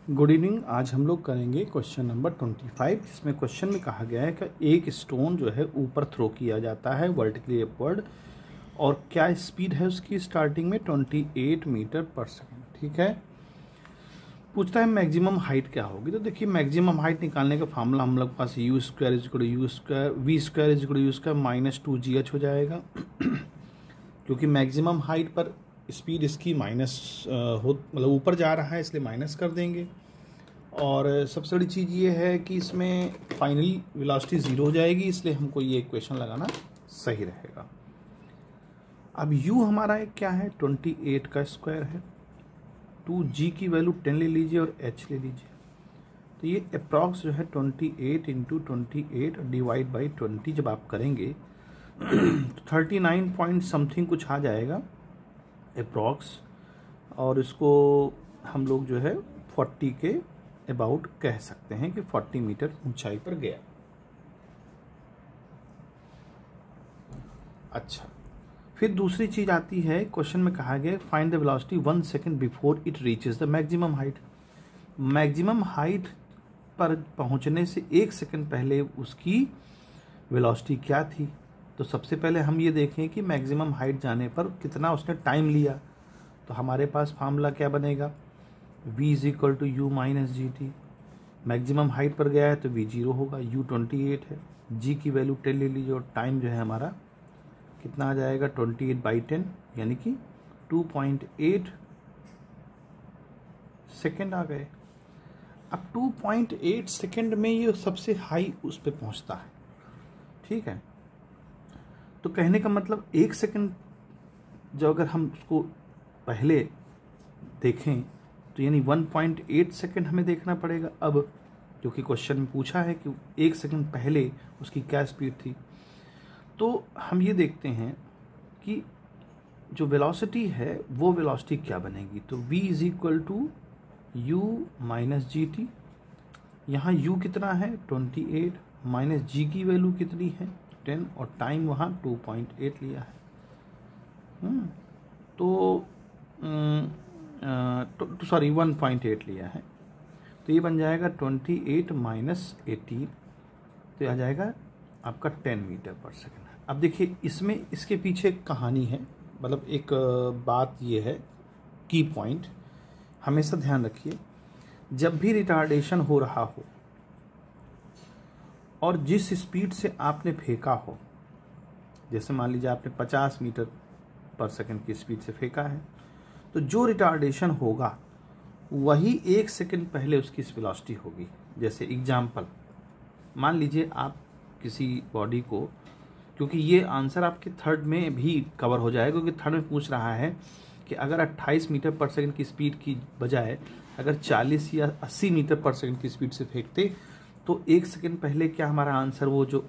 Good evening. आज हम लोग करेंगे क्वेश्चन नंबर 25, जिसमें क्वेश्चन में कहा गया है कि एक स्टोन जो है ऊपर थ्रो किया जाता है वर्टिकली अपवर्ड, और क्या स्पीड है उसकी स्टार्टिंग में 28 मीटर पर सेकेंड। ठीक है, पूछता है मैक्सिमम हाइट क्या होगी। तो देखिए, मैक्सिमम हाइट निकालने का फार्मूला हम लोग के पास u square is equal to u square v square is equal to u square minus 2gh हो जाएगा क्योंकि मैक्सिमम हाइट पर स्पीड इसकी माइनस मतलब ऊपर जा रहा है, इसलिए माइनस कर देंगे। और सबसे बड़ी चीज़ ये है कि इसमें फाइनली वेलोसिटी 0 हो जाएगी, इसलिए हमको ये इक्वेशन लगाना सही रहेगा। अब u हमारा एक क्या है, 28 का स्क्वायर है, 2g की वैल्यू 10 ले लीजिए और h ले लीजिए। तो ये अप्रॉक्स जो है 28 इंटू 28 डिवाइड बाई 20 जब आप करेंगे तो 39 पॉइंट समथिंग कुछ आ जाएगा अप्रॉक्स, और इसको हम लोग जो है 40 के अबाउट कह सकते हैं कि 40 मीटर ऊंचाई पर गया। अच्छा, फिर दूसरी चीज आती है, क्वेश्चन में कहा गया find the velocity 1 second before it reaches the maximum height. Maximum height पर पहुंचने से 1 सेकेंड पहले उसकी वेलोसिटी क्या थी। तो सबसे पहले हम ये देखें कि मैक्सिमम हाइट जाने पर कितना उसने टाइम लिया। तो हमारे पास फार्मूला क्या बनेगा, v is equal to u minus g t. Maximum height पर गया है तो v 0 होगा, u 28 है, g की वैल्यू 10 ले लीजिए और टाइम जो है हमारा कितना आ जाएगा 28/10 यानी कि 2.8 सेकेंड आ गए। अब 2.8 सेकेंड में ये सबसे हाई उस पर पहुंचता है। ठीक है, तो कहने का मतलब 1 सेकेंड जो अगर हम उसको पहले देखें तो यानी 1.8 सेकेंड हमें देखना पड़ेगा। अब क्योंकि क्वेश्चन में पूछा है कि 1 सेकेंड पहले उसकी क्या स्पीड थी, तो हम ये देखते हैं कि जो वेलोसिटी है वो वेलोसिटी क्या बनेगी। तो v is equal to u minus g t. यहाँ u कितना है 28 माइनस g की वैल्यू कितनी है 10 और टाइम वहाँ 2.8 लिया है। तो सॉरी 1.8 लिया है, तो ये बन जाएगा 28 माइनस 18, तो ये आ जाएगा आपका 10 मीटर पर सेकेंड। अब देखिए, इसमें इसके पीछे एक कहानी है, मतलब एक बात ये है, की पॉइंट हमेशा ध्यान रखिए, जब भी रिटार्डेशन हो रहा हो और जिस स्पीड से आपने फेंका हो, जैसे मान लीजिए आपने 50 मीटर पर सेकेंड की स्पीड से फेंका है, तो जो रिटार्डेशन होगा वही 1 सेकेंड पहले उसकी वेलोसिटी होगी। जैसे एग्जाम्पल, मान लीजिए आप किसी बॉडी को, क्योंकि ये आंसर आपके थर्ड में भी कवर हो जाएगा, क्योंकि थर्ड में पूछ रहा है कि अगर 28 मीटर पर सेकेंड की स्पीड की बजाय अगर 40 या 80 मीटर पर सेकेंड की स्पीड से फेंकते तो 1 सेकेंड पहले क्या हमारा आंसर वो जो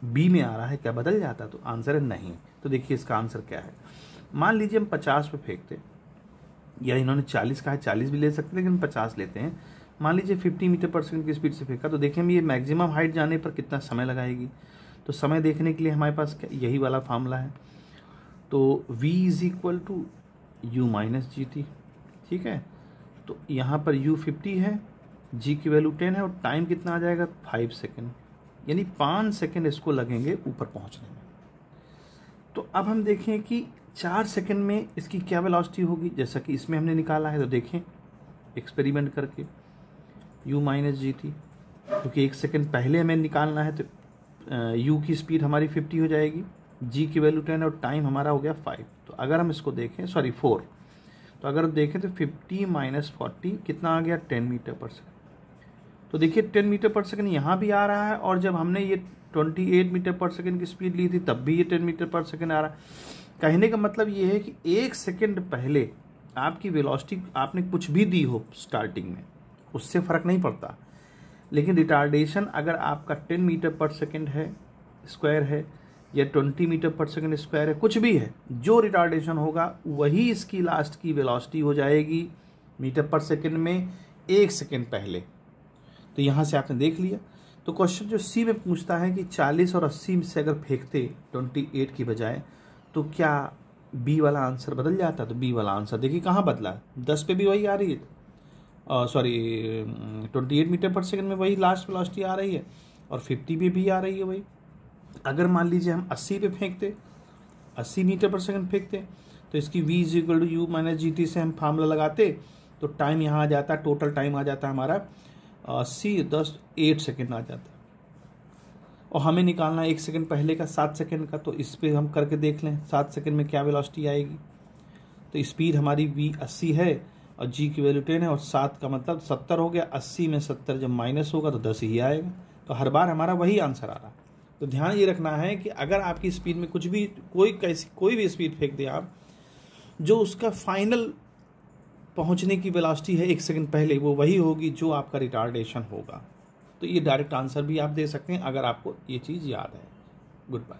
बी में आ रहा है क्या बदल जाता। तो आंसर है नहीं। तो देखिए इसका आंसर क्या है, मान लीजिए हम 50 पे फेंकते, या इन्होंने 40 कहा है, 40 भी ले सकते हैं लेकिन 50 लेते हैं। मान लीजिए 50 मीटर पर सेकेंड की स्पीड से फेंका, तो देखें ये मैक्सिमम हाइट जाने पर कितना समय लगाएगी। तो समय देखने के लिए हमारे पास यही वाला फार्मूला है, तो v is equal to u minus g t. ठीक है, तो यहाँ पर u 50 है, g की वैल्यू 10 है और टाइम कितना आ जाएगा 5 सेकेंड, यानी 5 सेकेंड इसको लगेंगे ऊपर पहुँचने में। तो अब हम देखें कि 4 सेकेंड में इसकी क्या वेलोसिटी होगी, जैसा कि इसमें हमने निकाला है। तो देखें एक्सपेरिमेंट करके u माइनस जी टी, क्योंकि 1 सेकेंड पहले हमें निकालना है, तो u की स्पीड हमारी 50 हो जाएगी, g की वैल्यू 10 और टाइम हमारा हो गया 5। तो अगर हम इसको देखें, सॉरी 4, तो अगर देखें तो 50 माइनस 40 कितना आ गया 10 मीटर पर सेकेंड। तो देखिए 10 मीटर पर सेकेंड यहाँ भी आ रहा है, और जब हमने ये 28 मीटर पर सेकेंड की स्पीड ली थी तब भी ये 10 मीटर पर सेकेंड आ रहा है। कहने का मतलब ये है कि 1 सेकेंड पहले आपकी वेलोसिटी आपने कुछ भी दी हो स्टार्टिंग में, उससे फ़र्क नहीं पड़ता, लेकिन रिटार्डेशन अगर आपका 10 मीटर पर सेकेंड है स्क्वायर है या 20 मीटर पर सेकेंड स्क्वायर है, कुछ भी है, जो रिटार्डेशन होगा वही इसकी लास्ट की वेलोसिटी हो जाएगी मीटर पर सेकेंड में 1 सेकेंड पहले। तो यहाँ से आपने देख लिया। तो क्वेश्चन जो सी में पूछता है कि 40 और 80 से अगर फेंकते 28 की बजाय, तो क्या बी वाला आंसर बदल जाता। तो बी वाला आंसर देखिए कहाँ बदला, 10 पे भी वही आ रही है सॉरी 28 मीटर पर सेकंड में वही लास्ट वेलोसिटी आ रही है और 50 पे भी आ रही है वही। अगर मान लीजिए हम 80 पे फेंकते, 80 मीटर पर सेकंड फेंकते, तो इसकी v equal to u minus g t से हम फार्मूला लगाते तो टाइम यहाँ आ जाता, टोटल टाइम आ जाता हमारा 8 सेकेंड आ जाता। और हमें निकालना है 1 सेकेंड पहले का 7 सेकेंड का, तो इस पर हम करके देख लें 7 सेकेंड में क्या वेलोसिटी आएगी। तो स्पीड हमारी v 80 है और g की वैल्यू 10 है और 7 का मतलब 70 हो गया। 80 में 70 जब माइनस होगा तो 10 ही आएगा। तो हर बार हमारा वही आंसर आ रहा है। तो ध्यान ये रखना है कि अगर आपकी स्पीड में कुछ भी कोई भी स्पीड फेंक दें आप, जो उसका फाइनल पहुंचने की वेलोसिटी है 1 सेकंड पहले, वो वही होगी जो आपका रिटार्डेशन होगा। तो ये डायरेक्ट आंसर भी आप दे सकते हैं अगर आपको ये चीज़ याद है। Good bye.